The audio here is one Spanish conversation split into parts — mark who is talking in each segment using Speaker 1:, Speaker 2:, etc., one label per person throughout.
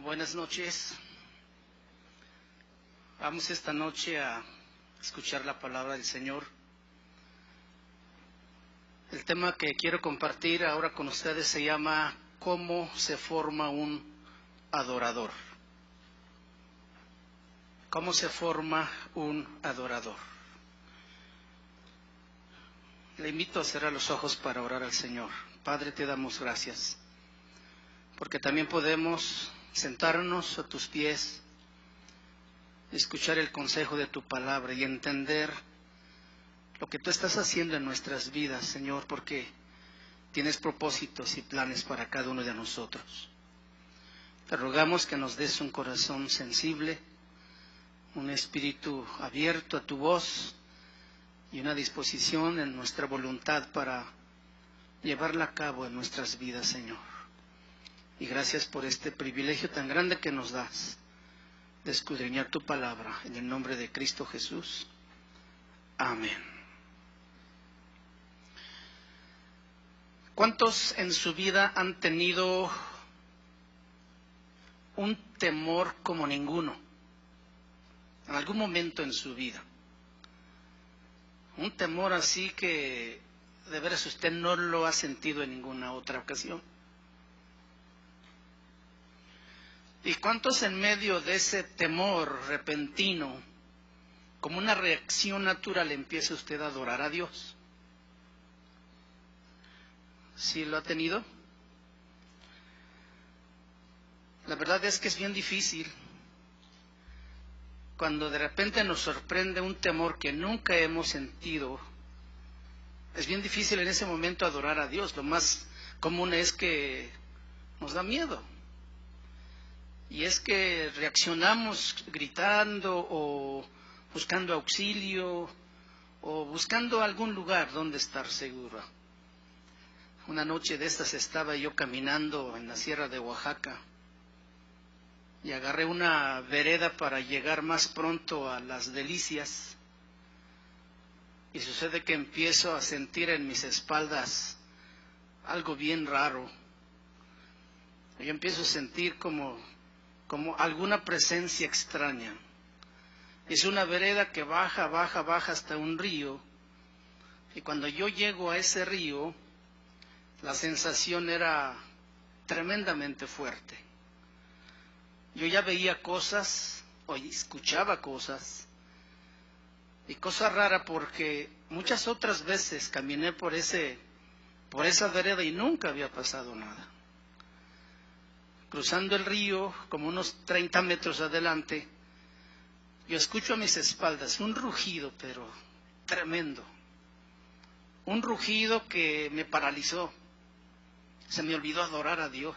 Speaker 1: Buenas noches. Vamos esta noche a escuchar la palabra del Señor. El tema que quiero compartir ahora con ustedes se llama ¿Cómo se forma un adorador? ¿Cómo se forma un adorador? Le invito a cerrar los ojos para orar al Señor. Padre, te damos gracias, porque también podemos sentarnos a tus pies, escuchar el consejo de tu palabra y entender lo que tú estás haciendo en nuestras vidas, Señor, porque tienes propósitos y planes para cada uno de nosotros. Te rogamos que nos des un corazón sensible, un espíritu abierto a tu voz y una disposición en nuestra voluntad para llevarla a cabo en nuestras vidas, Señor. Y gracias por este privilegio tan grande que nos das de escudriñar tu palabra, en el nombre de Cristo Jesús. Amén. ¿Cuántos en su vida han tenido un temor como ninguno? En algún momento en su vida. Un temor así que de veras usted no lo ha sentido en ninguna otra ocasión. ¿Y cuántos en medio de ese temor repentino, como una reacción natural, empieza usted a adorar a Dios? ¿Sí lo ha tenido? La verdad es que es bien difícil cuando de repente nos sorprende un temor que nunca hemos sentido. Es bien difícil en ese momento adorar a Dios. Lo más común es que nos da miedo. Y es que reaccionamos gritando o buscando auxilio o buscando algún lugar donde estar seguro. Una noche de estas estaba yo caminando en la sierra de Oaxaca y agarré una vereda para llegar más pronto a Las Delicias. Y sucede que empiezo a sentir en mis espaldas algo bien raro. Yo empiezo a sentir como alguna presencia extraña. Es una vereda que baja hasta un río. Y cuando yo llego a ese río, la sensación era tremendamente fuerte. Yo ya veía cosas, o escuchaba cosas, y cosa rara porque muchas otras veces caminé por esa vereda y nunca había pasado nada. Cruzando el río, como unos 30 metros adelante, yo escucho a mis espaldas un rugido, pero tremendo. Un rugido que me paralizó. Se me olvidó adorar a Dios.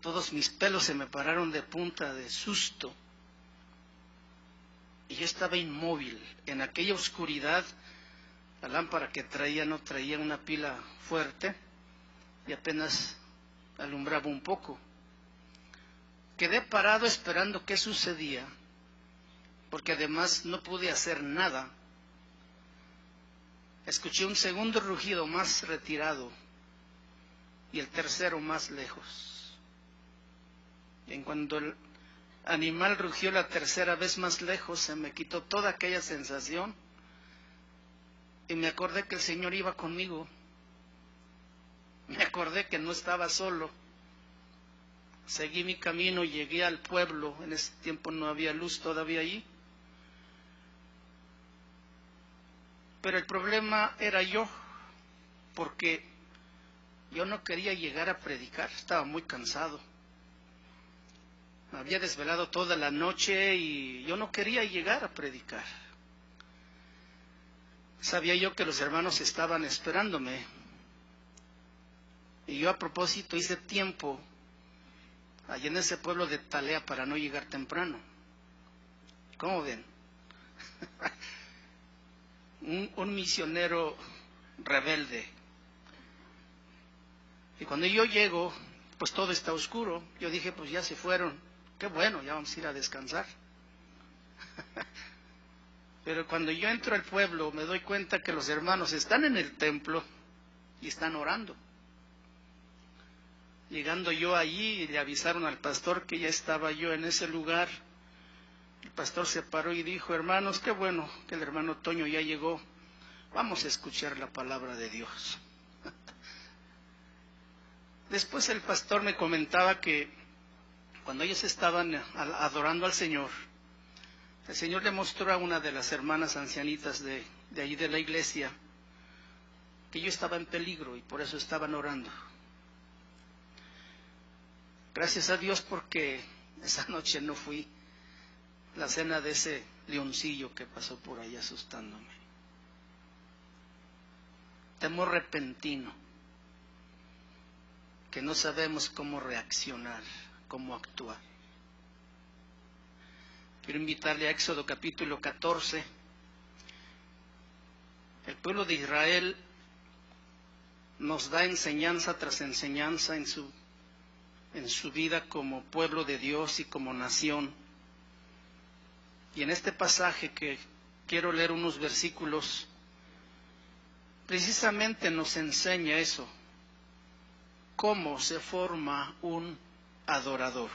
Speaker 1: Todos mis pelos se me pararon de punta de susto. Y yo estaba inmóvil. En aquella oscuridad, la lámpara que traía no traía una pila fuerte y apenas alumbraba un poco. Quedé parado esperando qué sucedía, porque además no pude hacer nada. Escuché un segundo rugido más retirado y el tercero más lejos. Y en cuanto el animal rugió la tercera vez más lejos, se me quitó toda aquella sensación y me acordé que el Señor iba conmigo. Me acordé que no estaba solo. Seguí mi camino, llegué al pueblo. En ese tiempo no había luz todavía allí. Pero el problema era yo, porque yo no quería llegar a predicar, estaba muy cansado. Me había desvelado toda la noche y yo no quería llegar a predicar. Sabía yo que los hermanos estaban esperándome. Y yo a propósito hice tiempo allá en ese pueblo de Talea para no llegar temprano. ¿Cómo ven? un misionero rebelde. Y cuando yo llego, pues todo está oscuro. Yo dije, pues ya se fueron. Qué bueno, ya vamos a ir a descansar. Pero cuando yo entro al pueblo, me doy cuenta que los hermanos están en el templo y están orando. Llegando yo allí, le avisaron al pastor que ya estaba yo en ese lugar. El pastor se paró y dijo: hermanos, qué bueno que el hermano Toño ya llegó. Vamos a escuchar la palabra de Dios. Después el pastor me comentaba que cuando ellos estaban adorando al Señor, el Señor le mostró a una de las hermanas ancianitas de allí de la iglesia que yo estaba en peligro y por eso estaban orando. Gracias a Dios porque esa noche no fui la cena de ese leoncillo que pasó por ahí asustándome. Temor repentino, que no sabemos cómo reaccionar, cómo actuar. Quiero invitarle a Éxodo capítulo 14. El pueblo de Israel nos da enseñanza tras enseñanza en su vida como pueblo de Dios y como nación. Y en este pasaje que quiero leer unos versículos, precisamente nos enseña eso, cómo se forma un adorador.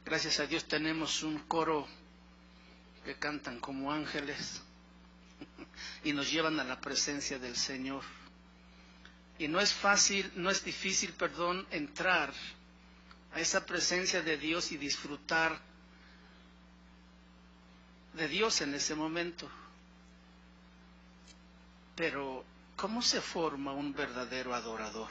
Speaker 1: Gracias a Dios tenemos un coro que cantan como ángeles y nos llevan a la presencia del Señor. Y no es difícil, entrar a esa presencia de Dios y disfrutar de Dios en ese momento. Pero, ¿cómo se forma un verdadero adorador?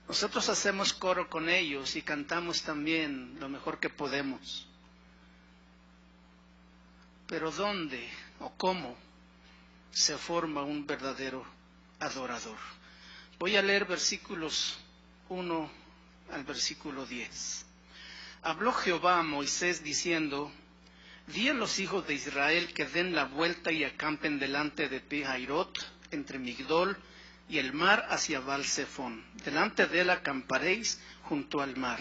Speaker 1: Nosotros hacemos coro con ellos y cantamos también lo mejor que podemos. Pero ¿dónde o cómo se forma un verdadero adorador? Voy a leer versículos 1 al versículo 10. Habló Jehová a Moisés diciendo: di a los hijos de Israel que den la vuelta y acampen delante de Pi-Hairot, entre Migdol y el mar hacia Baal-Zephón. Delante de él acamparéis junto al mar.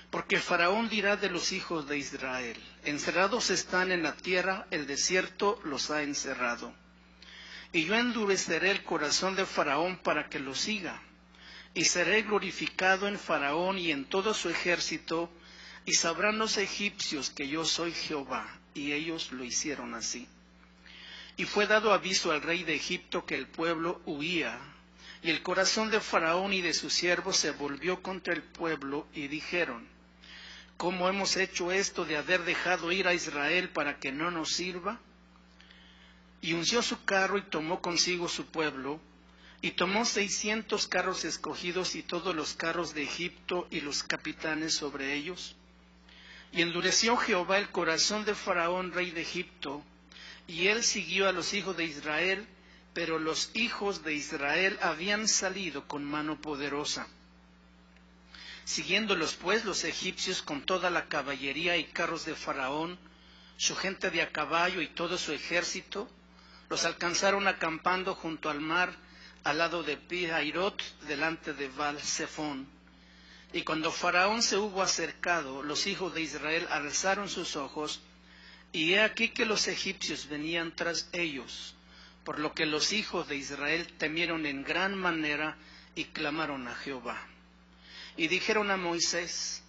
Speaker 1: Porque Faraón dirá de los hijos de Israel: encerrados están en la tierra, el desierto los ha encerrado. Y yo endureceré el corazón de Faraón para que lo siga, y seré glorificado en Faraón y en todo su ejército, y sabrán los egipcios que yo soy Jehová. Y ellos lo hicieron así. Y fue dado aviso al rey de Egipto que el pueblo huía, y el corazón de Faraón y de sus siervos se volvió contra el pueblo, y dijeron: ¿cómo hemos hecho esto de haber dejado ir a Israel para que no nos sirva? Y unció su carro y tomó consigo su pueblo, y tomó 600 carros escogidos y todos los carros de Egipto y los capitanes sobre ellos. Y endureció Jehová el corazón de Faraón, rey de Egipto, y él siguió a los hijos de Israel, pero los hijos de Israel habían salido con mano poderosa. Siguiéndolos pues los egipcios con toda la caballería y carros de Faraón, su gente de a caballo y todo su ejército, los alcanzaron acampando junto al mar, al lado de Pi-Hairot, delante de Baal-Zephón. Y cuando Faraón se hubo acercado, los hijos de Israel alzaron sus ojos, y he aquí que los egipcios venían tras ellos, por lo que los hijos de Israel temieron en gran manera y clamaron a Jehová. Y dijeron a Moisés: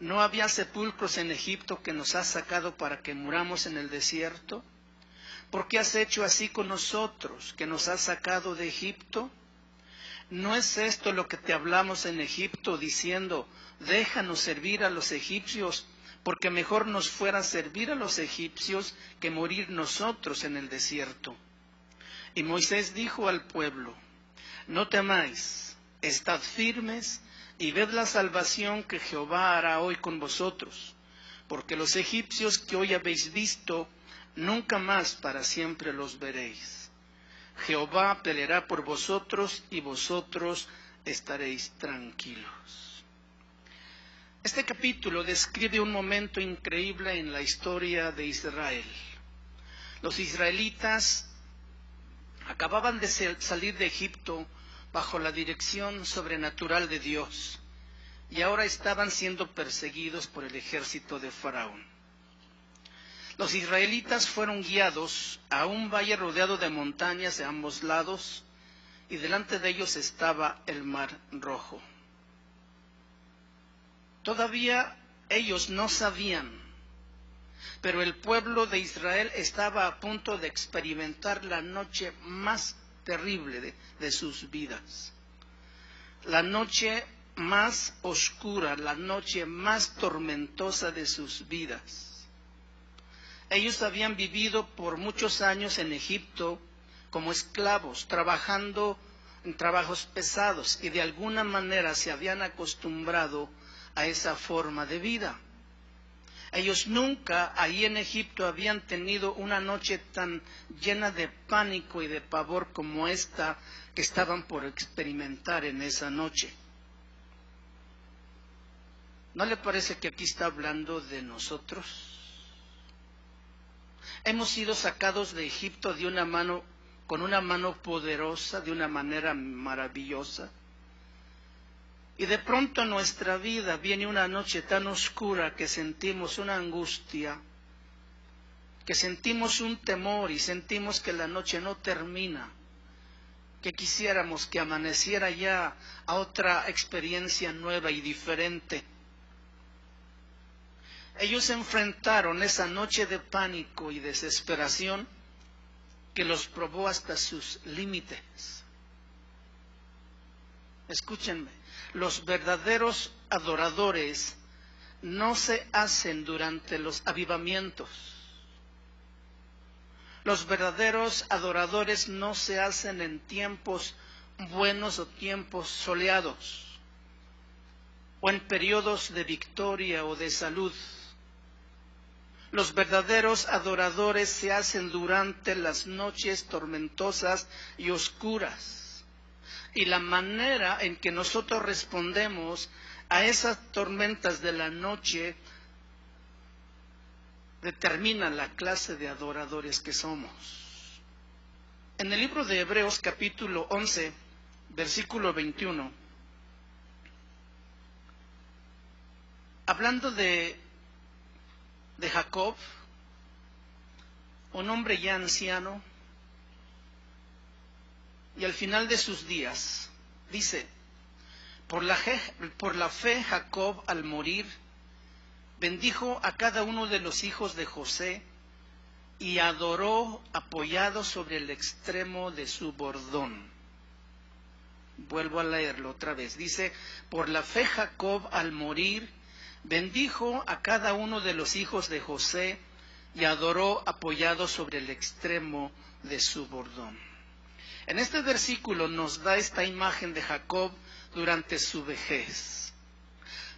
Speaker 1: ¿no había sepulcros en Egipto que nos has sacado para que muramos en el desierto? ¿Por qué has hecho así con nosotros, que nos has sacado de Egipto? ¿No es esto lo que te hablamos en Egipto, diciendo: déjanos servir a los egipcios, porque mejor nos fuera servir a los egipcios que morir nosotros en el desierto? Y Moisés dijo al pueblo: no temáis, estad firmes, y ved la salvación que Jehová hará hoy con vosotros, porque los egipcios que hoy habéis visto, nunca más para siempre los veréis. Jehová peleará por vosotros, y vosotros estaréis tranquilos. Este capítulo describe un momento increíble en la historia de Israel. Los israelitas acababan de salir de Egipto bajo la dirección sobrenatural de Dios, y ahora estaban siendo perseguidos por el ejército de Faraón. Los israelitas fueron guiados a un valle rodeado de montañas de ambos lados, y delante de ellos estaba el mar Rojo. Todavía ellos no sabían, pero el pueblo de Israel estaba a punto de experimentar la noche más terrible de sus vidas. La noche más oscura, la noche más tormentosa de sus vidas. Ellos habían vivido por muchos años en Egipto como esclavos, trabajando en trabajos pesados, y de alguna manera se habían acostumbrado a esa forma de vida. Ellos nunca ahí en Egipto habían tenido una noche tan llena de pánico y de pavor como esta que estaban por experimentar en esa noche. ¿No le parece que aquí está hablando de nosotros? Hemos sido sacados de Egipto de una mano, con una mano poderosa, de una manera maravillosa. Y de pronto en nuestra vida viene una noche tan oscura que sentimos una angustia, que sentimos un temor y sentimos que la noche no termina, que quisiéramos que amaneciera ya a otra experiencia nueva y diferente. Ellos enfrentaron esa noche de pánico y desesperación que los probó hasta sus límites. Escúchenme, los verdaderos adoradores no se hacen durante los avivamientos. Los verdaderos adoradores no se hacen en tiempos buenos o tiempos soleados, o en periodos de victoria o de salud. Los verdaderos adoradores se hacen durante las noches tormentosas y oscuras. Y la manera en que nosotros respondemos a esas tormentas de la noche determina la clase de adoradores que somos. En el libro de Hebreos capítulo 11, versículo 21, hablando de Jacob, un hombre ya anciano, y al final de sus días, dice, por la fe Jacob al morir, bendijo a cada uno de los hijos de José y adoró apoyado sobre el extremo de su bordón. Vuelvo a leerlo otra vez. Dice, por la fe Jacob al morir, bendijo a cada uno de los hijos de José y adoró apoyado sobre el extremo de su bordón. En este versículo nos da esta imagen de Jacob durante su vejez.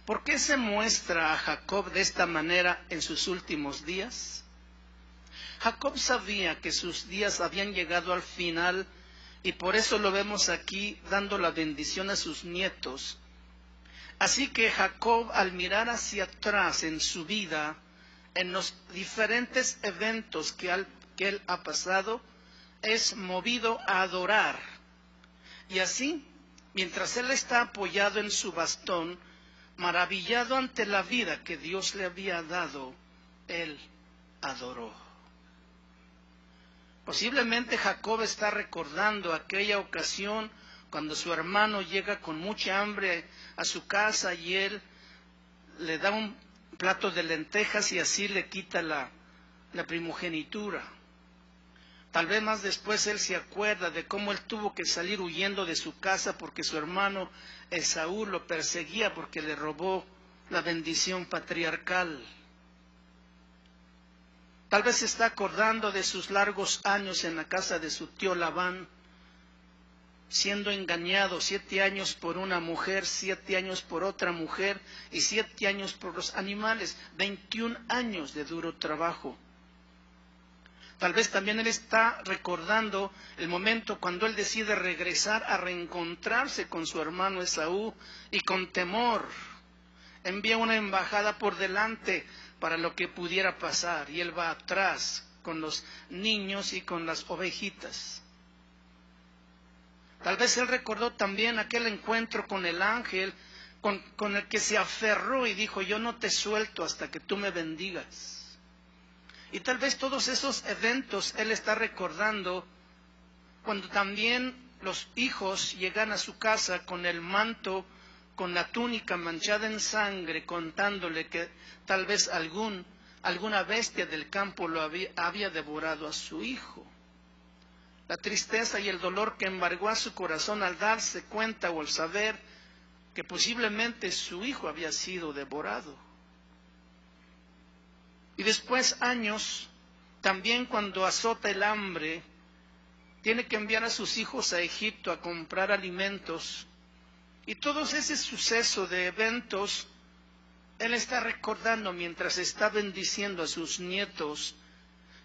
Speaker 1: ¿Por qué se muestra a Jacob de esta manera en sus últimos días? Jacob sabía que sus días habían llegado al final y por eso lo vemos aquí dando la bendición a sus nietos. Así que Jacob, al mirar hacia atrás en su vida, en los diferentes eventos que él ha pasado, es movido a adorar. Y así, mientras él está apoyado en su bastón, maravillado ante la vida que Dios le había dado, él adoró. Posiblemente Jacob está recordando aquella ocasión cuando su hermano llega con mucha hambre a su casa y él le da un plato de lentejas y así le quita la primogenitura. Tal vez más después él se acuerda de cómo él tuvo que salir huyendo de su casa porque su hermano Esaú lo perseguía porque le robó la bendición patriarcal. Tal vez se está acordando de sus largos años en la casa de su tío Labán, siendo engañado 7 años por una mujer, 7 años por otra mujer y 7 años por los animales, 21 años de duro trabajo. Tal vez también él está recordando el momento cuando él decide regresar a reencontrarse con su hermano Esaú y con temor envía una embajada por delante para lo que pudiera pasar y él va atrás con los niños y con las ovejitas. Tal vez él recordó también aquel encuentro con el ángel con el que se aferró y dijo, yo no te suelto hasta que tú me bendigas. Y tal vez todos esos eventos él está recordando cuando también los hijos llegan a su casa con el manto, con la túnica manchada en sangre, contándole que tal vez alguna bestia del campo había devorado a su hijo. La tristeza y el dolor que embargó a su corazón al darse cuenta o al saber que posiblemente su hijo había sido devorado. Y después años, también cuando azota el hambre, tiene que enviar a sus hijos a Egipto a comprar alimentos. Y todo ese suceso de eventos, él está recordando mientras está bendiciendo a sus nietos.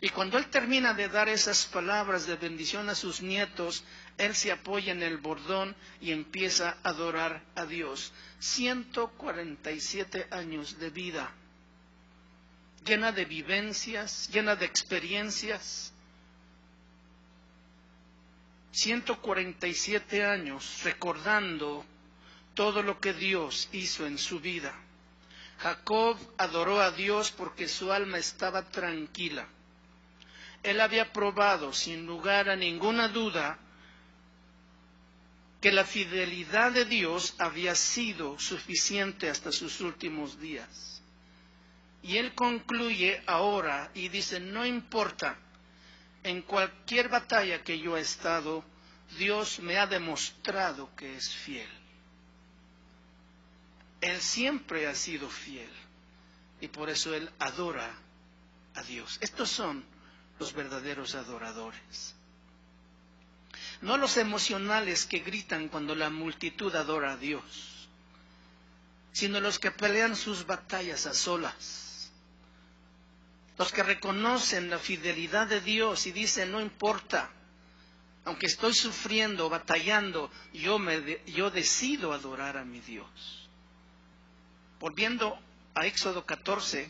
Speaker 1: Y cuando él termina de dar esas palabras de bendición a sus nietos, él se apoya en el bordón y empieza a adorar a Dios. 147 años de vida, llena de vivencias, llena de experiencias. 147 años recordando todo lo que Dios hizo en su vida. Jacob adoró a Dios porque su alma estaba tranquila. Él había probado, sin lugar a ninguna duda, que la fidelidad de Dios había sido suficiente hasta sus últimos días. Y él concluye ahora y dice, no importa, en cualquier batalla que yo he estado, Dios me ha demostrado que es fiel. Él siempre ha sido fiel y por eso él adora a Dios. Estos son los verdaderos adoradores. No los emocionales que gritan cuando la multitud adora a Dios, sino los que pelean sus batallas a solas. Los que reconocen la fidelidad de Dios y dicen, no importa, aunque estoy sufriendo, batallando, yo decido adorar a mi Dios. Volviendo a Éxodo 14,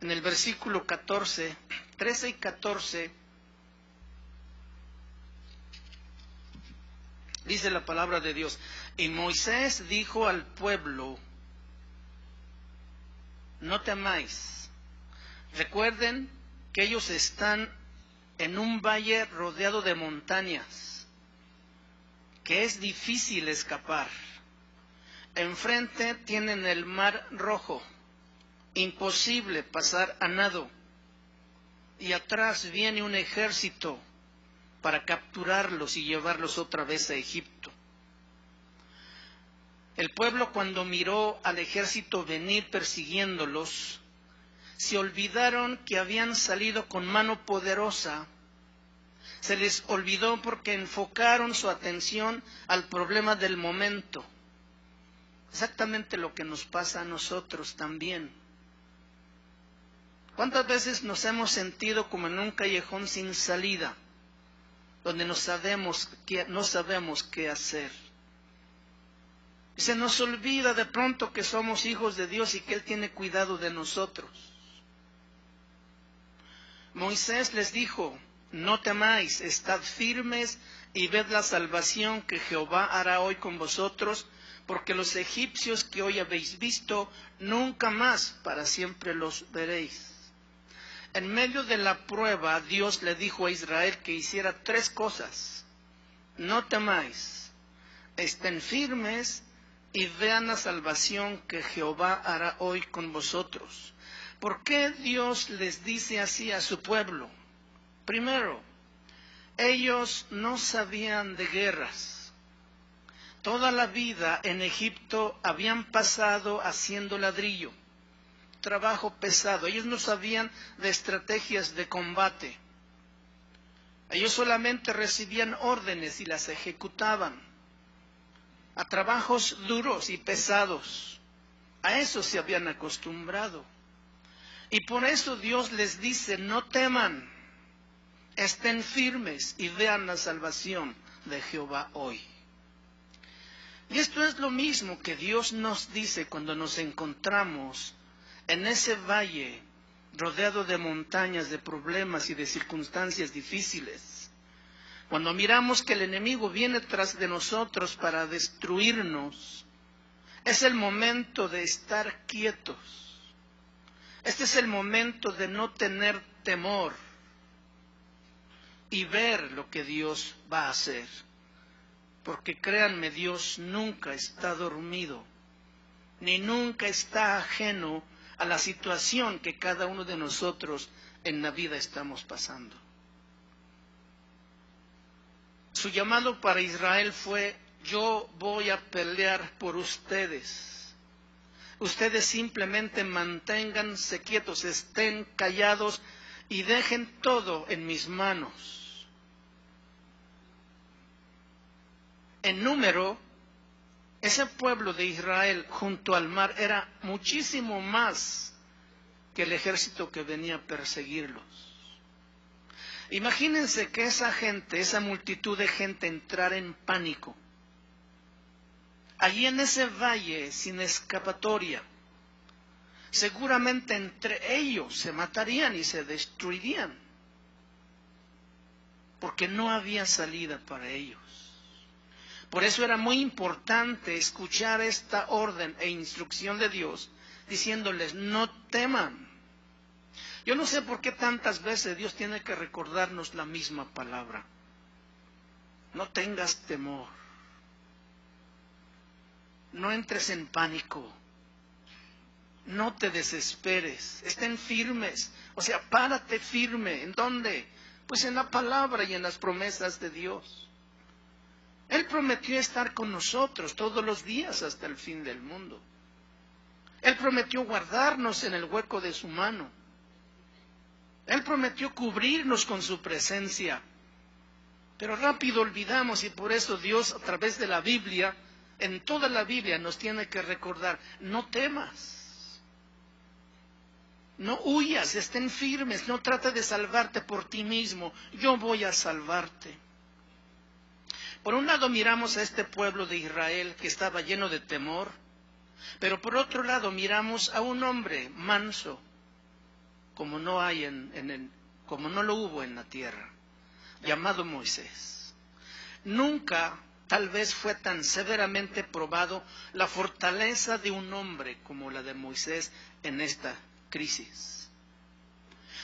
Speaker 1: en el versículo 14, 13 y 14, dice la palabra de Dios, y Moisés dijo al pueblo, no temáis. Recuerden que ellos están en un valle rodeado de montañas, que es difícil escapar. Enfrente tienen el mar Rojo, imposible pasar a nado, y atrás viene un ejército para capturarlos y llevarlos otra vez a Egipto. El pueblo, cuando miró al ejército venir persiguiéndolos, se olvidaron que habían salido con mano poderosa. Se les olvidó porque enfocaron su atención al problema del momento. Exactamente lo que nos pasa a nosotros también. ¿Cuántas veces nos hemos sentido como en un callejón sin salida, donde no sabemos qué hacer? Y se nos olvida de pronto que somos hijos de Dios y que Él tiene cuidado de nosotros. Moisés les dijo, no temáis, estad firmes y ved la salvación que Jehová hará hoy con vosotros, porque los egipcios que hoy habéis visto, nunca más para siempre los veréis. En medio de la prueba, Dios le dijo a Israel que hiciera 3 cosas. No temáis, estén firmes y vean la salvación que Jehová hará hoy con vosotros. ¿Por qué Dios les dice así a su pueblo? Primero, ellos no sabían de guerras. Toda la vida en Egipto habían pasado haciendo ladrillo, trabajo pesado. Ellos no sabían de estrategias de combate. Ellos solamente recibían órdenes y las ejecutaban. A trabajos duros y pesados. A eso se habían acostumbrado. Y por eso Dios les dice, no teman, estén firmes y vean la salvación de Jehová hoy. Y esto es lo mismo que Dios nos dice cuando nos encontramos en ese valle rodeado de montañas, de problemas y de circunstancias difíciles. Cuando miramos que el enemigo viene tras de nosotros para destruirnos, es el momento de estar quietos. Este es el momento de no tener temor. y ver lo que Dios va a hacer. Porque créanme, Dios nunca está dormido, ni nunca está ajeno a la situación que cada uno de nosotros en la vida estamos pasando. Su llamado para Israel fue: yo voy a pelear por ustedes. Ustedes simplemente manténganse quietos, estén callados y dejen todo en mis manos. En número, ese pueblo de Israel junto al mar era muchísimo más que el ejército que venía a perseguirlos. Imagínense que esa gente, esa multitud de gente entrara en pánico. Allí en ese valle sin escapatoria, seguramente entre ellos se matarían y se destruirían, porque no había salida para ellos. Por eso era muy importante escuchar esta orden e instrucción de Dios, diciéndoles: no teman. Yo no sé por qué tantas veces Dios tiene que recordarnos la misma palabra. No tengas temor. No entres en pánico. No te desesperes. Estén firmes. O sea, párate firme. ¿En dónde? Pues en la palabra y en las promesas de Dios. Él prometió estar con nosotros todos los días hasta el fin del mundo. Él prometió guardarnos en el hueco de su mano. Él prometió cubrirnos con su presencia. Pero rápido olvidamos, y por eso Dios, a través de la Biblia, en toda la Biblia nos tiene que recordar: no temas, no huyas, estén firmes, no trates de salvarte por ti mismo, yo voy a salvarte. Por un lado miramos a este pueblo de Israel que estaba lleno de temor, pero por otro lado miramos a un hombre manso, como no lo hubo en la tierra, llamado Moisés. Nunca tal vez fue tan severamente probado la fortaleza de un hombre como la de Moisés en esta crisis.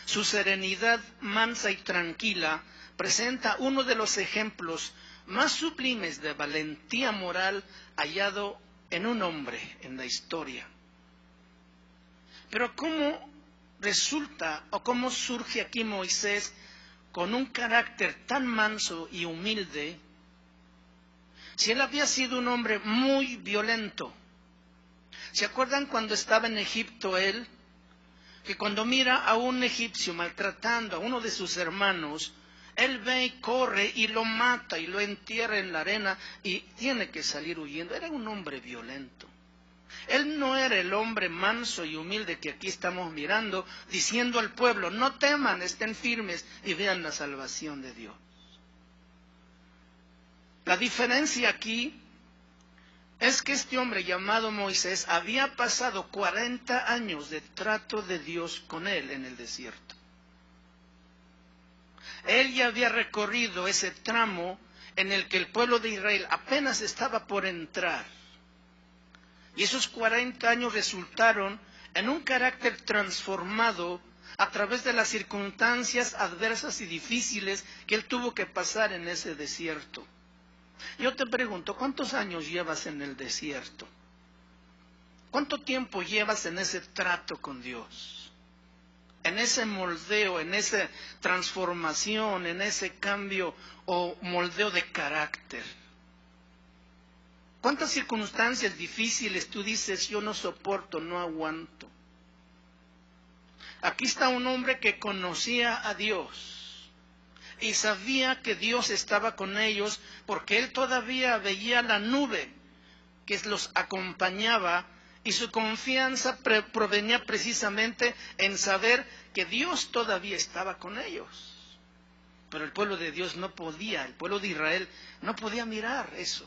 Speaker 1: Su serenidad mansa y tranquila presenta uno de los ejemplos más sublimes de valentía moral hallado en un hombre en la historia. Pero ¿cómo resulta o cómo surge aquí Moisés con un carácter tan manso y humilde, si él había sido un hombre muy violento? ¿Se acuerdan cuando estaba en Egipto él? Que cuando mira a un egipcio maltratando a uno de sus hermanos, él ve y corre y lo mata y lo entierra en la arena y tiene que salir huyendo. Era un hombre violento. Él no era el hombre manso y humilde que aquí estamos mirando, diciendo al pueblo: no teman, estén firmes y vean la salvación de Dios. La diferencia aquí es que este hombre llamado Moisés había pasado 40 años de trato de Dios con él en el desierto. Él ya había recorrido ese tramo en el que el pueblo de Israel apenas estaba por entrar. Y esos 40 años resultaron en un carácter transformado a través de las circunstancias adversas y difíciles que él tuvo que pasar en ese desierto. Yo te pregunto, ¿cuántos años llevas en el desierto? ¿Cuánto tiempo llevas en ese trato con Dios? En ese moldeo, en esa transformación, en ese cambio o moldeo de carácter. ¿Cuántas circunstancias difíciles tú dices: yo no soporto, no aguanto? Aquí está un hombre que conocía a Dios y sabía que Dios estaba con ellos, porque él todavía veía la nube que los acompañaba, y su confianza provenía precisamente en saber que Dios todavía estaba con ellos. Pero el pueblo de Dios no podía, el pueblo de Israel no podía mirar eso,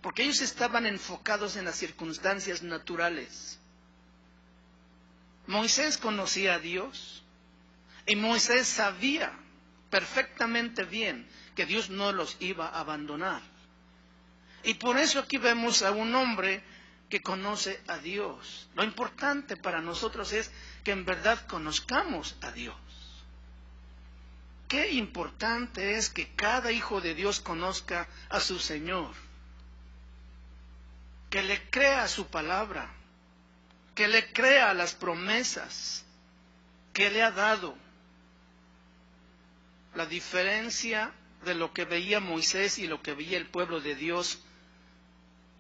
Speaker 1: porque ellos estaban enfocados en las circunstancias naturales. Moisés conocía a Dios y Moisés sabía perfectamente bien que Dios no los iba a abandonar. Y por eso aquí vemos a un hombre que conoce a Dios. Lo importante para nosotros es que en verdad conozcamos a Dios. qué importante es que cada hijo de Dios conozca a su Señor, que le crea a su palabra, que le crea a las promesas que le ha dado. La diferencia de lo que veía Moisés y lo que veía el pueblo de Dios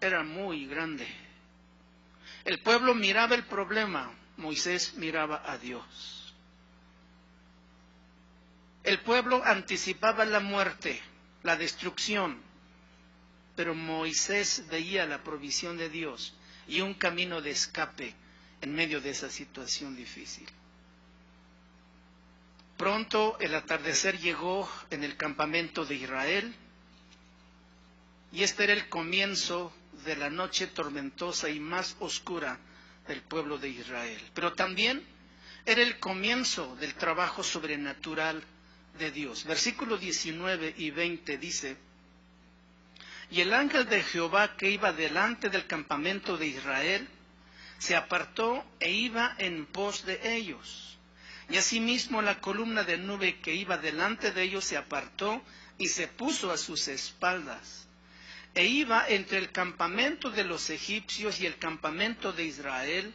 Speaker 1: era muy grande. El pueblo miraba el problema, Moisés miraba a Dios. El pueblo anticipaba la muerte, la destrucción, pero Moisés veía la provisión de Dios y un camino de escape en medio de esa situación difícil. Pronto el atardecer llegó en el campamento de Israel y este era el comienzo de la noche tormentosa y más oscura del pueblo de Israel. Pero también era el comienzo del trabajo sobrenatural de Dios. Versículos 19 y 20 dice: y el ángel de Jehová que iba delante del campamento de Israel se apartó e iba en pos de ellos. Y asimismo la columna de nube que iba delante de ellos se apartó y se puso a sus espaldas. E iba entre el campamento de los egipcios y el campamento de Israel,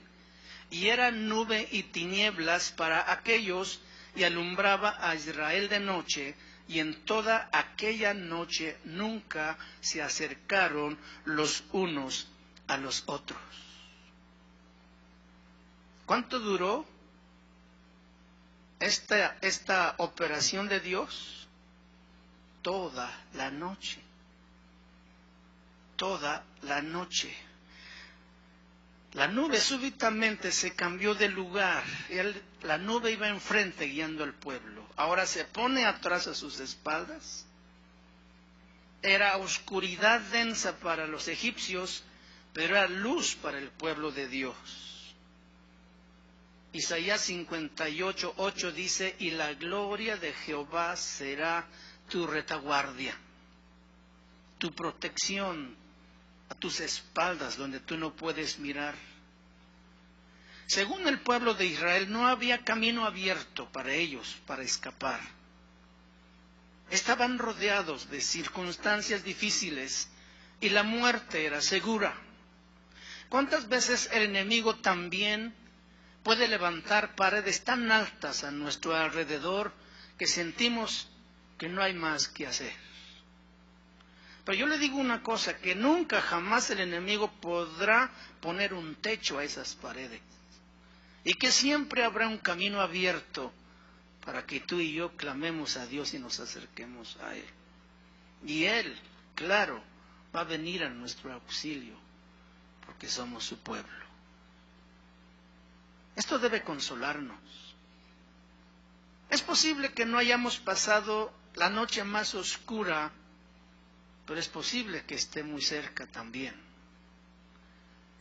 Speaker 1: y era nube y tinieblas para aquellos, y alumbraba a Israel de noche, y en toda aquella noche nunca se acercaron los unos a los otros. ¿Cuánto duró esta operación de Dios? Toda la noche. Toda la noche. La nube súbitamente se cambió de lugar. La nube iba enfrente guiando al pueblo. Ahora se pone atrás a sus espaldas. Era oscuridad densa para los egipcios, pero era luz para el pueblo de Dios. Isaías 58:8 dice: y la gloria de Jehová será tu retaguardia, tu protección a tus espaldas donde tú no puedes mirar. Según el pueblo de Israel, no había camino abierto para ellos para escapar. Estaban rodeados de circunstancias difíciles y la muerte era segura. ¿Cuántas veces el enemigo también puede levantar paredes tan altas a nuestro alrededor que sentimos que no hay más que hacer? Pero yo le digo una cosa, que nunca jamás el enemigo podrá poner un techo a esas paredes. Y que siempre habrá un camino abierto para que tú y yo clamemos a Dios y nos acerquemos a Él. Y Él, claro, va a venir a nuestro auxilio, porque somos su pueblo. Esto debe consolarnos. Es posible que no hayamos pasado la noche más oscura, pero es posible que esté muy cerca también.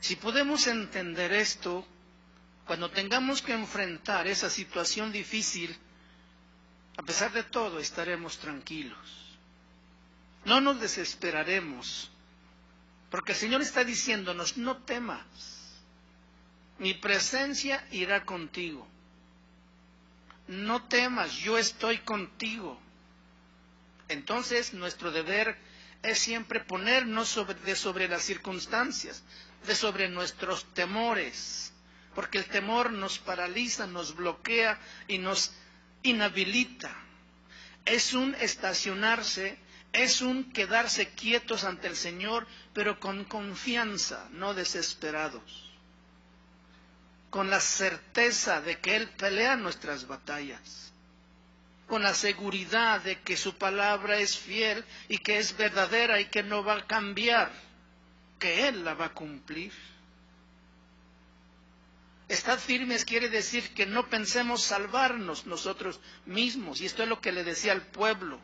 Speaker 1: Si podemos entender esto, cuando tengamos que enfrentar esa situación difícil, a pesar de todo estaremos tranquilos. No nos desesperaremos, porque el Señor está diciéndonos: no temas, mi presencia irá contigo. No temas, yo estoy contigo. Entonces nuestro deber es siempre ponernos sobre las circunstancias, sobre nuestros temores, porque el temor nos paraliza, nos bloquea y nos inhabilita. Es un estacionarse, es un quedarse quietos ante el Señor, pero con confianza, no desesperados, con la certeza de que Él pelea nuestras batallas, con la seguridad de que su palabra es fiel y que es verdadera y que no va a cambiar, que Él la va a cumplir. Estar firmes quiere decir que no pensemos salvarnos nosotros mismos, y esto es lo que le decía al pueblo.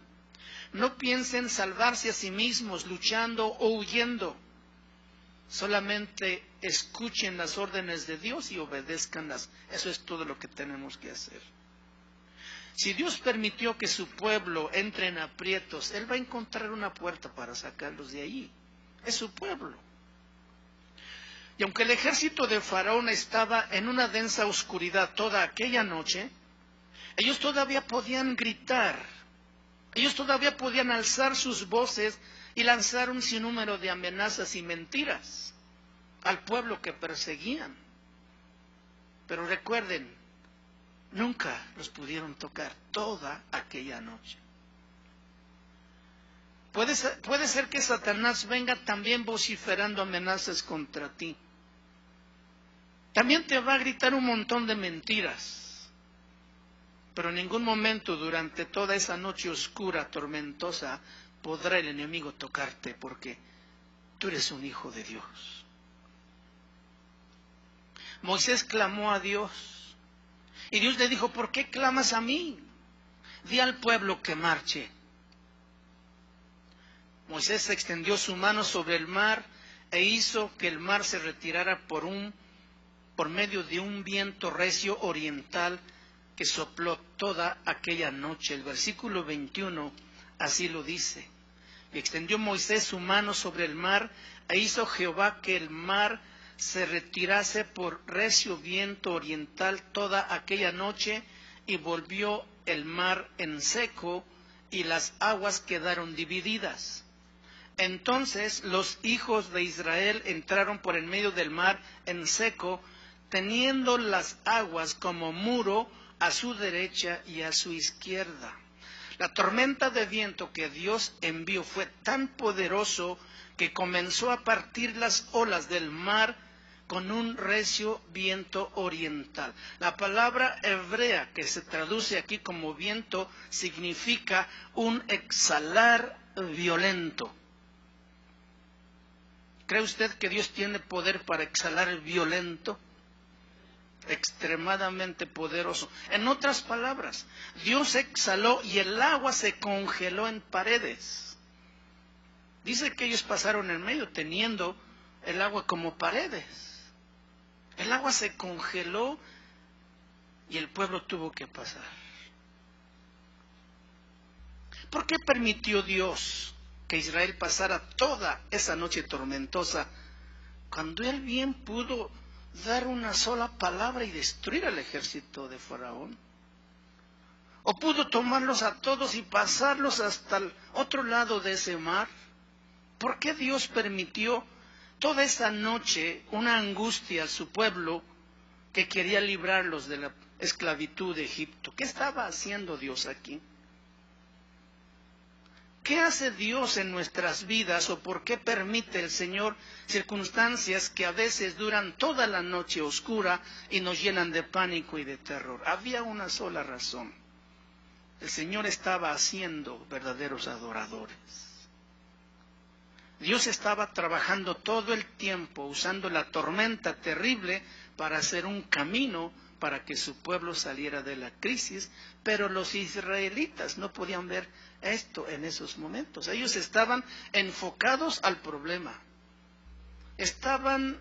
Speaker 1: No piensen salvarse a sí mismos luchando o huyendo. Solamente escuchen las órdenes de Dios y obedézcanlas. Eso es todo lo que tenemos que hacer. Si Dios permitió que su pueblo entre en aprietos, Él va a encontrar una puerta para sacarlos de allí. Es su pueblo. Y aunque el ejército de Faraón estaba en una densa oscuridad toda aquella noche, ellos todavía podían gritar Ellos todavía podían alzar sus voces y lanzar un sinnúmero de amenazas y mentiras al pueblo que perseguían. Pero recuerden, nunca los pudieron tocar toda aquella noche. Puede ser que Satanás venga también vociferando amenazas contra ti. También te va a gritar un montón de mentiras. Pero en ningún momento durante toda esa noche oscura, tormentosa, podrá el enemigo tocarte, porque tú eres un hijo de Dios. Moisés clamó a Dios, y Dios le dijo: ¿por qué clamas a mí? Di al pueblo que marche. Moisés extendió su mano sobre el mar e hizo que el mar se retirara por medio de un viento recio oriental que sopló toda aquella noche. El versículo 21 así lo dice: y extendió Moisés su mano sobre el mar e hizo Jehová que el mar se retirase por recio viento oriental toda aquella noche, y volvió el mar en seco, y las aguas quedaron divididas. Entonces los hijos de Israel entraron por en medio del mar en seco, teniendo las aguas como muro a su derecha y a su izquierda. La tormenta de viento que Dios envió fue tan poderoso que comenzó a partir las olas del mar con un recio viento oriental. La palabra hebrea que se traduce aquí como viento significa un exhalar violento. ¿Cree usted que Dios tiene poder para exhalar violento? Extremadamente poderoso. En otras palabras, Dios exhaló y el agua se congeló en paredes. Dice que ellos pasaron en medio teniendo el agua como paredes. El agua se congeló y el pueblo tuvo que pasar. ¿Por qué permitió Dios que Israel pasara toda esa noche tormentosa, cuando él bien pudo dar una sola palabra y destruir al ejército de Faraón? ¿O pudo tomarlos a todos y pasarlos hasta el otro lado de ese mar? ¿Por qué Dios permitió toda esa noche una angustia a su pueblo que quería librarlos de la esclavitud de Egipto? ¿Qué estaba haciendo Dios aquí? ¿Qué hace Dios en nuestras vidas, o por qué permite el Señor circunstancias que a veces duran toda la noche oscura y nos llenan de pánico y de terror? Había una sola razón: el Señor estaba haciendo verdaderos adoradores. Dios estaba trabajando todo el tiempo usando la tormenta terrible para hacer un camino para que su pueblo saliera de la crisis, pero los israelitas no podían ver esto en esos momentos. Ellos estaban enfocados al problema, estaban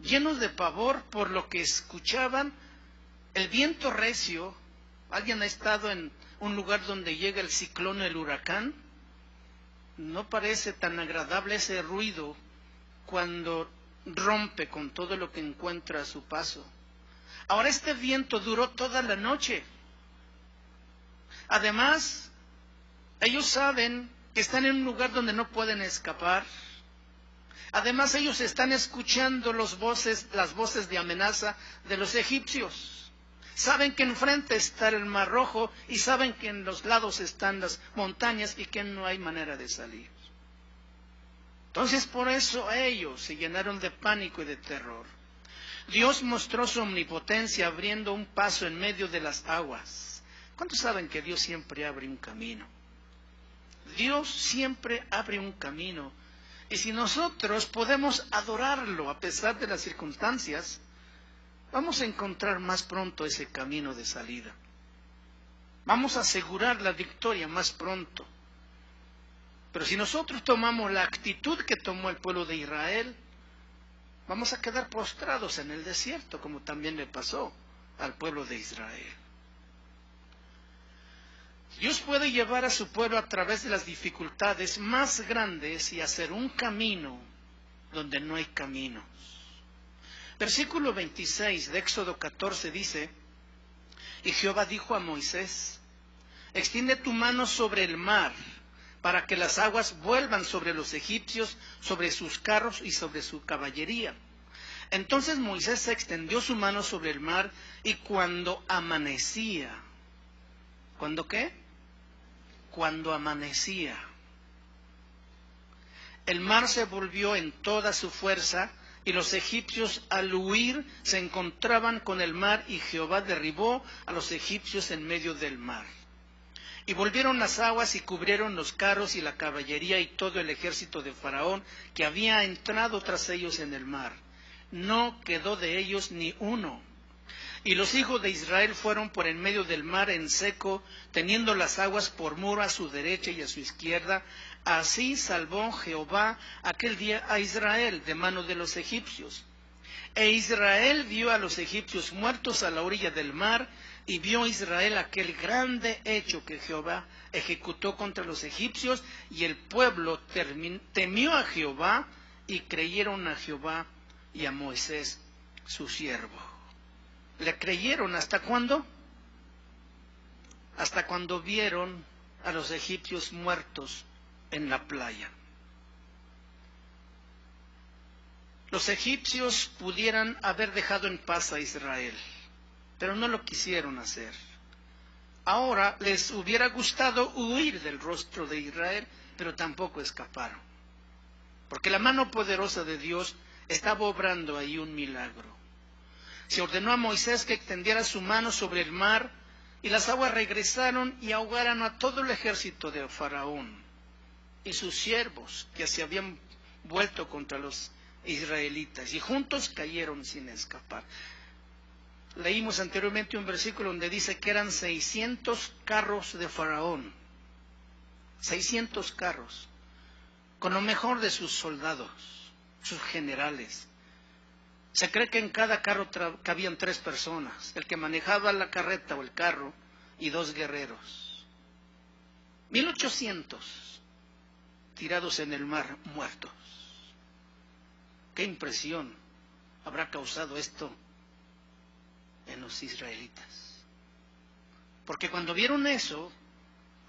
Speaker 1: llenos de pavor por lo que escuchaban, el viento recio. ¿Alguien ha estado en un lugar donde llega el ciclón, el huracán? No parece tan agradable ese ruido cuando rompe con todo lo que encuentra a su paso. Ahora este viento duró toda la noche. Además, ellos saben que están en un lugar donde no pueden escapar. Además, ellos están escuchando las voces de amenaza de los egipcios. Saben que enfrente está el Mar Rojo y saben que en los lados están las montañas y que no hay manera de salir. Entonces, por eso ellos se llenaron de pánico y de terror. Dios mostró su omnipotencia abriendo un paso en medio de las aguas. ¿Cuántos saben que Dios siempre abre un camino? Dios siempre abre un camino. Y si nosotros podemos adorarlo a pesar de las circunstancias, vamos a encontrar más pronto ese camino de salida. Vamos a asegurar la victoria más pronto. Pero si nosotros tomamos la actitud que tomó el pueblo de Israel, vamos a quedar postrados en el desierto, como también le pasó al pueblo de Israel. Dios puede llevar a su pueblo a través de las dificultades más grandes y hacer un camino donde no hay caminos. Versículo 26 de Éxodo 14 dice: y Jehová dijo a Moisés: extiende tu mano sobre el mar, para que las aguas vuelvan sobre los egipcios, sobre sus carros y sobre su caballería. Entonces Moisés extendió su mano sobre el mar, y cuando amanecía, ¿cuándo qué? Cuando amanecía, el mar se volvió en toda su fuerza, y los egipcios al huir se encontraban con el mar, y Jehová derribó a los egipcios en medio del mar. Y volvieron las aguas y cubrieron los carros y la caballería y todo el ejército de Faraón que había entrado tras ellos en el mar. No quedó de ellos ni uno. Y los hijos de Israel fueron por en medio del mar en seco, teniendo las aguas por muro a su derecha y a su izquierda. Así salvó Jehová aquel día a Israel de mano de los egipcios. E Israel vio a los egipcios muertos a la orilla del mar, y vio Israel aquel grande hecho que Jehová ejecutó contra los egipcios, y el pueblo temió a Jehová, y creyeron a Jehová y a Moisés su siervo. ¿Le creyeron hasta cuándo? Hasta cuando vieron a los egipcios muertos en la playa. Los egipcios pudieran haber dejado en paz a Israel, pero no lo quisieron hacer. Ahora les hubiera gustado huir del rostro de Israel, pero tampoco escaparon, porque la mano poderosa de Dios estaba obrando ahí un milagro. Se ordenó a Moisés que extendiera su mano sobre el mar, y las aguas regresaron y ahogaron a todo el ejército de Faraón y sus siervos que se habían vuelto contra los israelitas, y juntos cayeron sin escapar. Leímos anteriormente un versículo donde dice que eran 600 carros de Faraón, 600 carros, con lo mejor de sus soldados, sus generales. Se cree que en cada carro cabían 3 personas, el que manejaba la carreta o el carro y 2 guerreros. 1800 tirados en el mar, muertos. ¿Qué impresión habrá causado esto en los israelitas? Porque cuando vieron eso,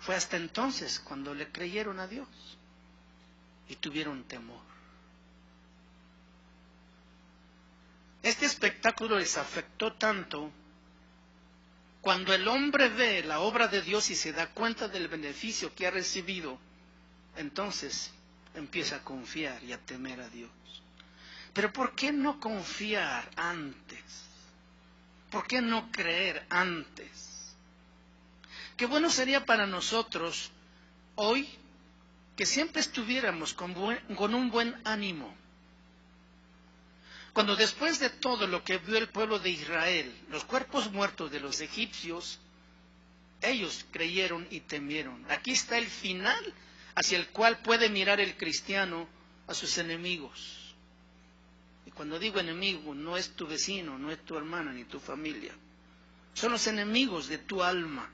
Speaker 1: fue hasta entonces cuando le creyeron a Dios y tuvieron temor. Este espectáculo les afectó tanto. Cuando el hombre ve la obra de Dios y se da cuenta del beneficio que ha recibido, entonces empieza a confiar y a temer a Dios. Pero ¿por qué no confiar antes? ¿Por qué no creer antes? Qué bueno sería para nosotros hoy que siempre estuviéramos con un buen ánimo. Cuando después de todo lo que vio el pueblo de Israel, los cuerpos muertos de los egipcios, ellos creyeron y temieron. Aquí está el final hacia el cual puede mirar el cristiano a sus enemigos. Y cuando digo enemigo, no es tu vecino, no es tu hermana ni tu familia. Son los enemigos de tu alma.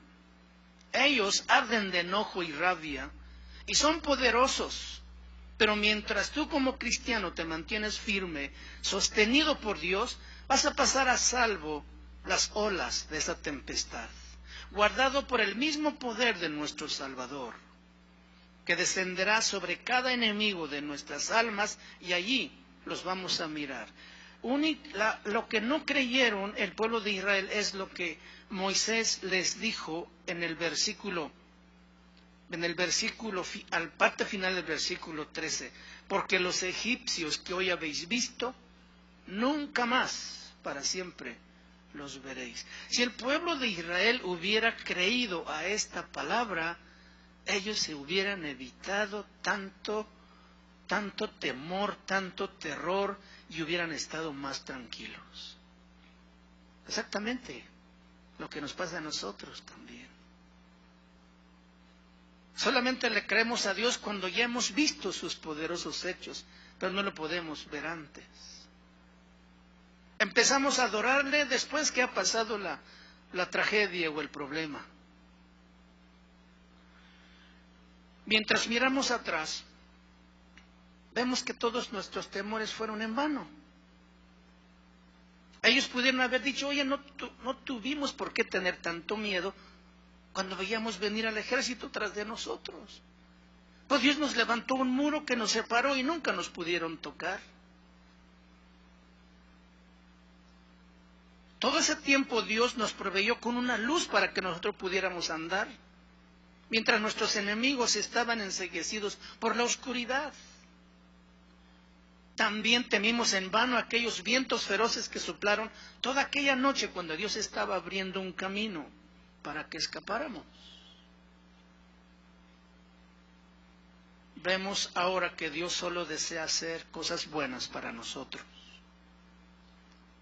Speaker 1: Ellos arden de enojo y rabia y son poderosos. Pero mientras tú como cristiano te mantienes firme, sostenido por Dios, vas a pasar a salvo las olas de esa tempestad, guardado por el mismo poder de nuestro Salvador, que descenderá sobre cada enemigo de nuestras almas, y allí los vamos a mirar. Lo que no creyeron el pueblo de Israel es lo que Moisés les dijo en el versículo, al parte final del versículo 13, porque los egipcios que hoy habéis visto, nunca más para siempre los veréis. Si el pueblo de Israel hubiera creído a esta palabra, ellos se hubieran evitado tanto temor, tanto terror, y hubieran estado más tranquilos. Exactamente lo que nos pasa a nosotros también. Solamente le creemos a Dios cuando ya hemos visto sus poderosos hechos, pero no lo podemos ver antes. Empezamos a adorarle después que ha pasado la tragedia o el problema. Mientras miramos atrás, vemos que todos nuestros temores fueron en vano. Ellos pudieron haber dicho, oye, no tuvimos por qué tener tanto miedo, cuando veíamos venir al ejército tras de nosotros. Pues Dios nos levantó un muro que nos separó y nunca nos pudieron tocar. Todo ese tiempo Dios nos proveyó con una luz para que nosotros pudiéramos andar, mientras nuestros enemigos estaban enceguecidos por la oscuridad. También temimos en vano aquellos vientos feroces que soplaron toda aquella noche cuando Dios estaba abriendo un camino para que escapáramos. Vemos ahora que Dios solo desea hacer cosas buenas para nosotros.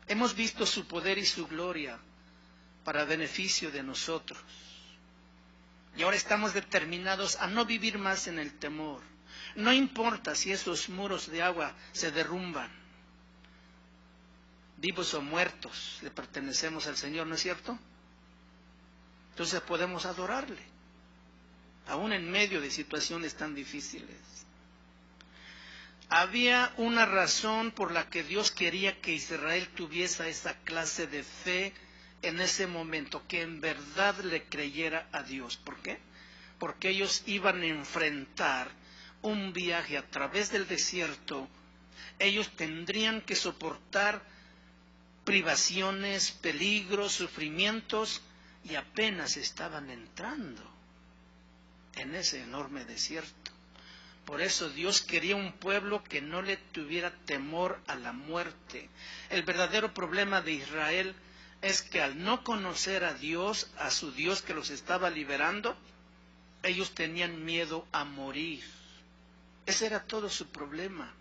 Speaker 1: Hemos visto su poder y su gloria para beneficio de nosotros. Y ahora estamos determinados a no vivir más en el temor. No importa si esos muros de agua se derrumban. Vivos o muertos, le pertenecemos al Señor, ¿no es cierto? Entonces podemos adorarle, aún en medio de situaciones tan difíciles. Había una razón por la que Dios quería que Israel tuviese esa clase de fe en ese momento, que en verdad le creyera a Dios. ¿Por qué? Porque ellos iban a enfrentar un viaje a través del desierto. Ellos tendrían que soportar privaciones, peligros, sufrimientos, y apenas estaban entrando en ese enorme desierto. Por eso Dios quería un pueblo que no le tuviera temor a la muerte. El verdadero problema de Israel es que al no conocer a Dios, a su Dios que los estaba liberando, ellos tenían miedo a morir. Ese era todo su problema.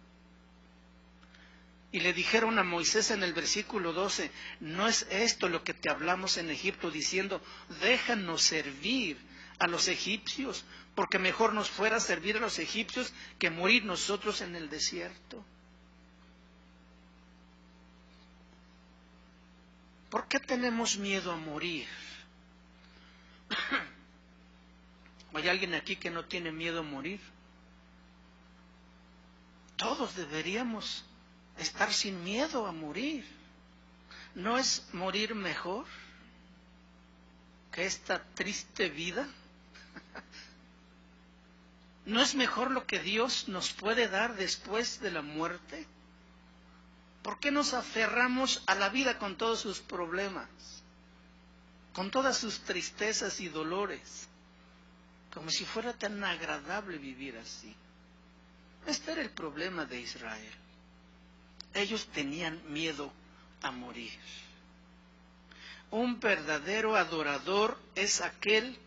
Speaker 1: Y le dijeron a Moisés en el versículo 12, ¿no es esto lo que te hablamos en Egipto diciendo, déjanos servir a los egipcios, porque mejor nos fuera servir a los egipcios que morir nosotros en el desierto? ¿Por qué tenemos miedo a morir? ¿Hay alguien aquí que no tiene miedo a morir? Todos deberíamos estar sin miedo a morir. ¿No es morir mejor que esta triste vida? ¿No es mejor lo que Dios nos puede dar después de la muerte? ¿Por qué nos aferramos a la vida con todos sus problemas, con todas sus tristezas y dolores, como si fuera tan agradable vivir así? Este era el problema de Israel. Ellos tenían miedo a morir. Un verdadero adorador es aquel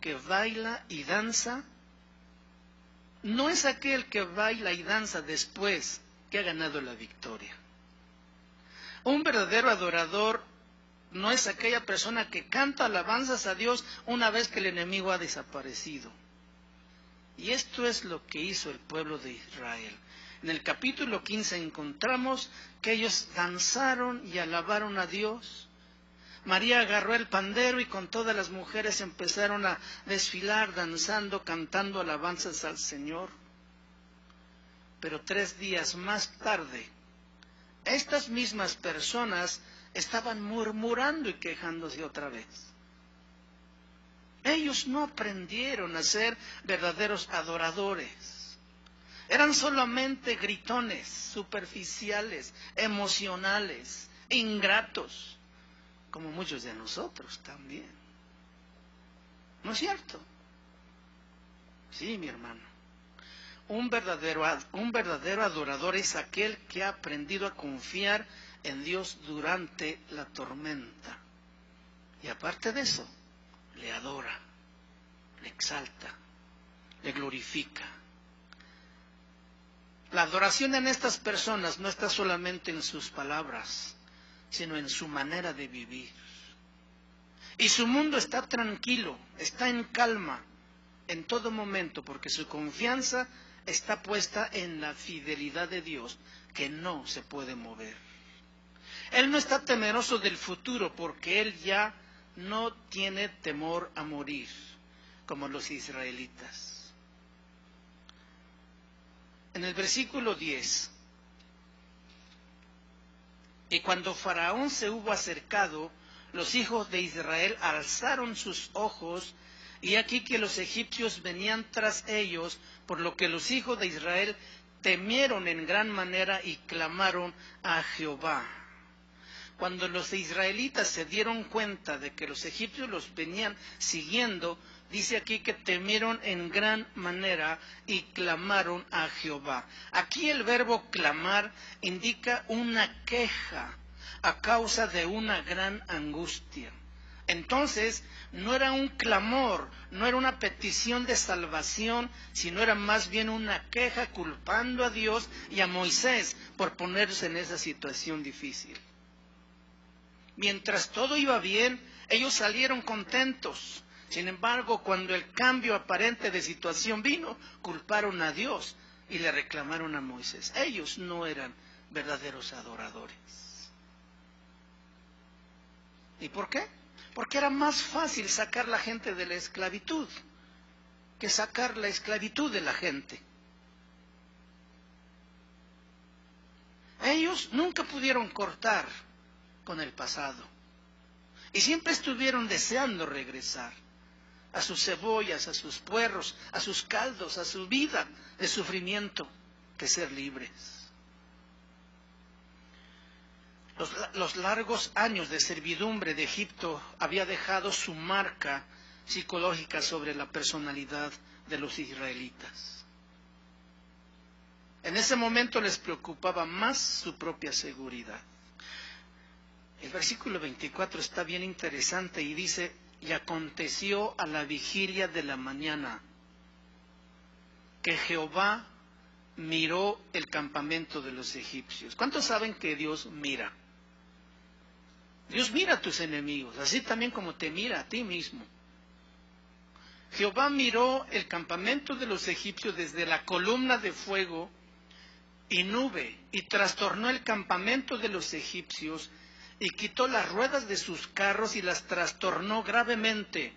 Speaker 1: que baila y danza. No es aquel que baila y danza después que ha ganado la victoria. Un verdadero adorador no es aquella persona que canta alabanzas a Dios una vez que el enemigo ha desaparecido. Y esto es lo que hizo el pueblo de Israel. En el capítulo 15 encontramos que ellos danzaron y alabaron a Dios. María agarró el pandero y con todas las mujeres empezaron a desfilar, danzando, cantando alabanzas al Señor. Pero 3 días más tarde, estas mismas personas estaban murmurando y quejándose otra vez. Ellos no aprendieron a ser verdaderos adoradores. Eran solamente gritones, superficiales, emocionales, ingratos, como muchos de nosotros también. ¿No es cierto? Sí, mi hermano. Un verdadero adorador es aquel que ha aprendido a confiar en Dios durante la tormenta. Y aparte de eso, le adora, le exalta, le glorifica. La adoración en estas personas no está solamente en sus palabras, sino en su manera de vivir. Y su mundo está tranquilo, está en calma en todo momento, porque su confianza está puesta en la fidelidad de Dios, que no se puede mover. Él no está temeroso del futuro, porque él ya no tiene temor a morir, como los israelitas. En el versículo 10, y cuando Faraón se hubo acercado, los hijos de Israel alzaron sus ojos, y aquí que los egipcios venían tras ellos, por lo que los hijos de Israel temieron en gran manera y clamaron a Jehová. Cuando los israelitas se dieron cuenta de que los egipcios los venían siguiendo, dice aquí que temieron en gran manera y clamaron a Jehová. Aquí el verbo clamar indica una queja a causa de una gran angustia. Entonces, no era un clamor, no era una petición de salvación, sino era más bien una queja culpando a Dios y a Moisés por ponerse en esa situación difícil. Mientras todo iba bien, ellos salieron contentos. Sin embargo, cuando el cambio aparente de situación vino, culparon a Dios y le reclamaron a Moisés. Ellos no eran verdaderos adoradores. ¿Y por qué? Porque era más fácil sacar la gente de la esclavitud que sacar la esclavitud de la gente. Ellos nunca pudieron cortar con el pasado y siempre estuvieron deseando regresar a sus cebollas, a sus puerros, a sus caldos, a su vida de sufrimiento, que ser libres. Los largos años de servidumbre de Egipto había dejado su marca psicológica sobre la personalidad de los israelitas. En ese momento les preocupaba más su propia seguridad. El versículo 24 está bien interesante y dice: y aconteció a la vigilia de la mañana que Jehová miró el campamento de los egipcios. ¿Cuántos saben que Dios mira? Dios mira a tus enemigos, así también como te mira a ti mismo. Jehová miró el campamento de los egipcios desde la columna de fuego y nube, y trastornó el campamento de los egipcios, y quitó las ruedas de sus carros y las trastornó gravemente.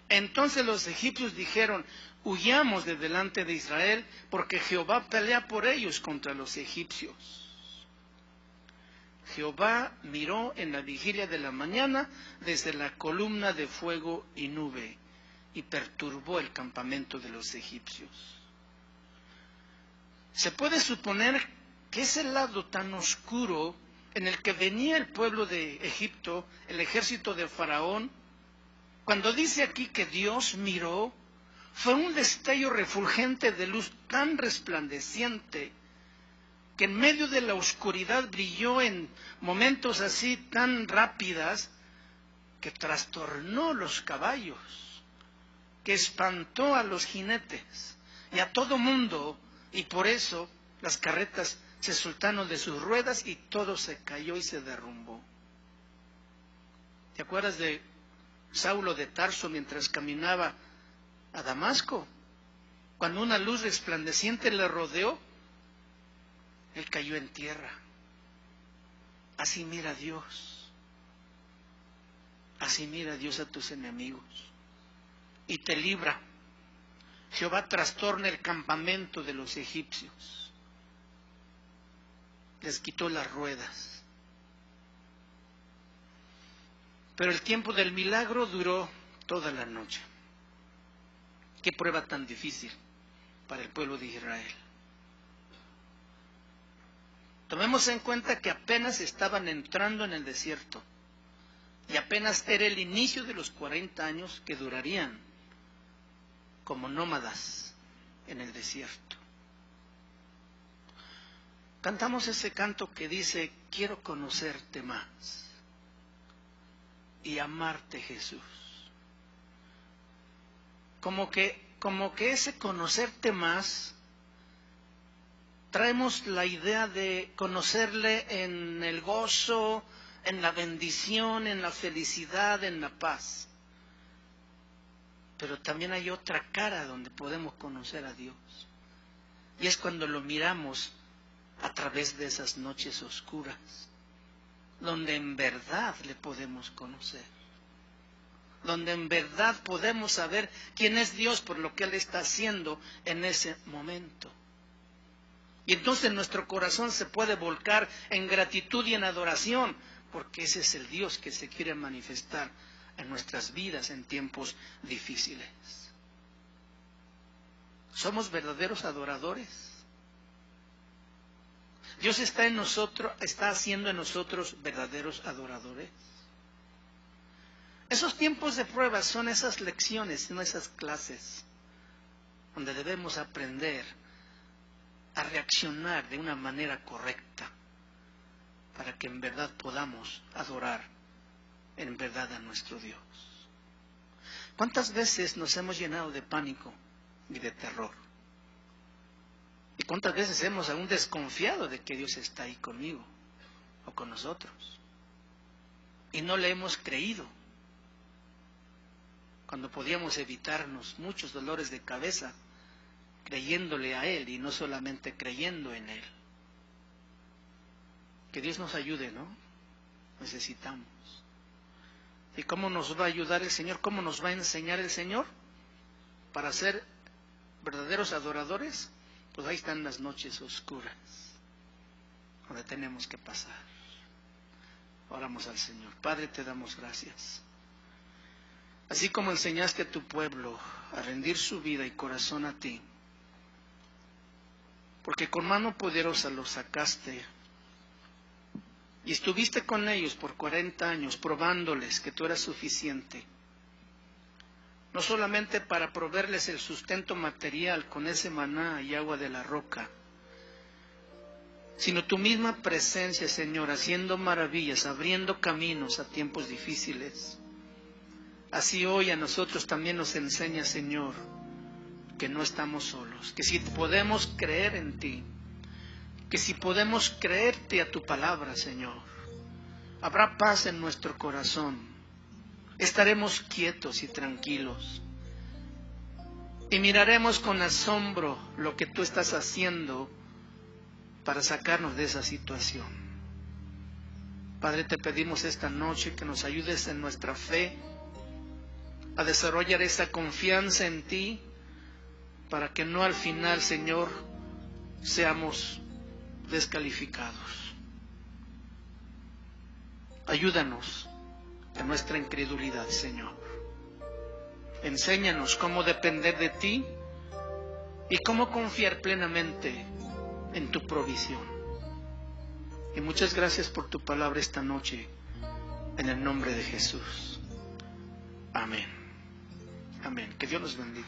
Speaker 1: Entonces los egipcios dijeron: huyamos de delante de Israel, porque Jehová pelea por ellos contra los egipcios. Jehová miró en la vigilia de la mañana desde la columna de fuego y nube, y perturbó el campamento de los egipcios. Se puede suponer que ese lado tan oscuro en el que venía el pueblo de Egipto, el ejército de Faraón, cuando dice aquí que Dios miró, fue un destello refulgente de luz tan resplandeciente que en medio de la oscuridad brilló en momentos así tan rápidas que trastornó los caballos, que espantó a los jinetes y a todo mundo, y por eso las carretas se soltaron de sus ruedas y todo se cayó y se derrumbó. ¿Te acuerdas de Saulo de Tarso mientras caminaba a Damasco? Cuando una luz resplandeciente le rodeó, él cayó en tierra. Así mira Dios. Así mira Dios a tus enemigos y te libra. Jehová trastorna el campamento de los egipcios. Les quitó las ruedas. Pero el tiempo del milagro duró toda la noche. Qué prueba tan difícil para el pueblo de Israel. Tomemos en cuenta que apenas estaban entrando en el desierto y apenas era el inicio de los 40 años que durarían como nómadas en el desierto. Cantamos ese canto que dice: quiero conocerte más y amarte, Jesús. Como que ese conocerte más, traemos la idea de conocerle en el gozo, en la bendición, en la felicidad, en la paz. Pero también hay otra cara donde podemos conocer a Dios. Y es cuando lo miramos a través de esas noches oscuras, donde en verdad le podemos conocer. Donde en verdad podemos saber quién es Dios por lo que Él está haciendo en ese momento. Y entonces nuestro corazón se puede volcar en gratitud y en adoración, porque ese es el Dios que se quiere manifestar en nuestras vidas en tiempos difíciles. ¿Somos verdaderos adoradores? ¿Dios está en nosotros, está haciendo en nosotros verdaderos adoradores? Esos tiempos de prueba son esas lecciones, son esas clases donde debemos aprender a reaccionar de una manera correcta para que en verdad podamos adorar en verdad a nuestro Dios. ¿Cuántas veces nos hemos llenado de pánico y de terror? ¿Y cuántas veces hemos aún desconfiado de que Dios está ahí conmigo o con nosotros? Y no le hemos creído, cuando podíamos evitarnos muchos dolores de cabeza creyéndole a Él y no solamente creyendo en Él. Que Dios nos ayude, ¿no? Necesitamos. ¿Y cómo nos va a ayudar el Señor? ¿Cómo nos va a enseñar el Señor? Para ser verdaderos adoradores, pues ahí están las noches oscuras, donde tenemos que pasar. Oramos al Señor. Padre, te damos gracias. Así como enseñaste a tu pueblo a rendir su vida y corazón a ti, porque con mano poderosa los sacaste y estuviste con ellos por 40 años probándoles que tú eras suficiente, no solamente para proveerles el sustento material con ese maná y agua de la roca, sino tu misma presencia, Señor, haciendo maravillas, abriendo caminos a tiempos difíciles. Así hoy a nosotros también nos enseña, Señor, que no estamos solos, que si podemos creer en ti, que si podemos creerte a tu palabra, Señor, habrá paz en nuestro corazón, estaremos quietos y tranquilos, y miraremos con asombro lo que tú estás haciendo para sacarnos de esa situación. Padre, te pedimos esta noche que nos ayudes en nuestra fe, a desarrollar esa confianza en ti, para que no al final, Señor, seamos descalificados. Ayúdanos en nuestra incredulidad, Señor. Enséñanos cómo depender de ti y cómo confiar plenamente en tu provisión. Y muchas gracias por tu palabra esta noche, en el nombre de Jesús. Amén. Amén. Que Dios nos bendiga.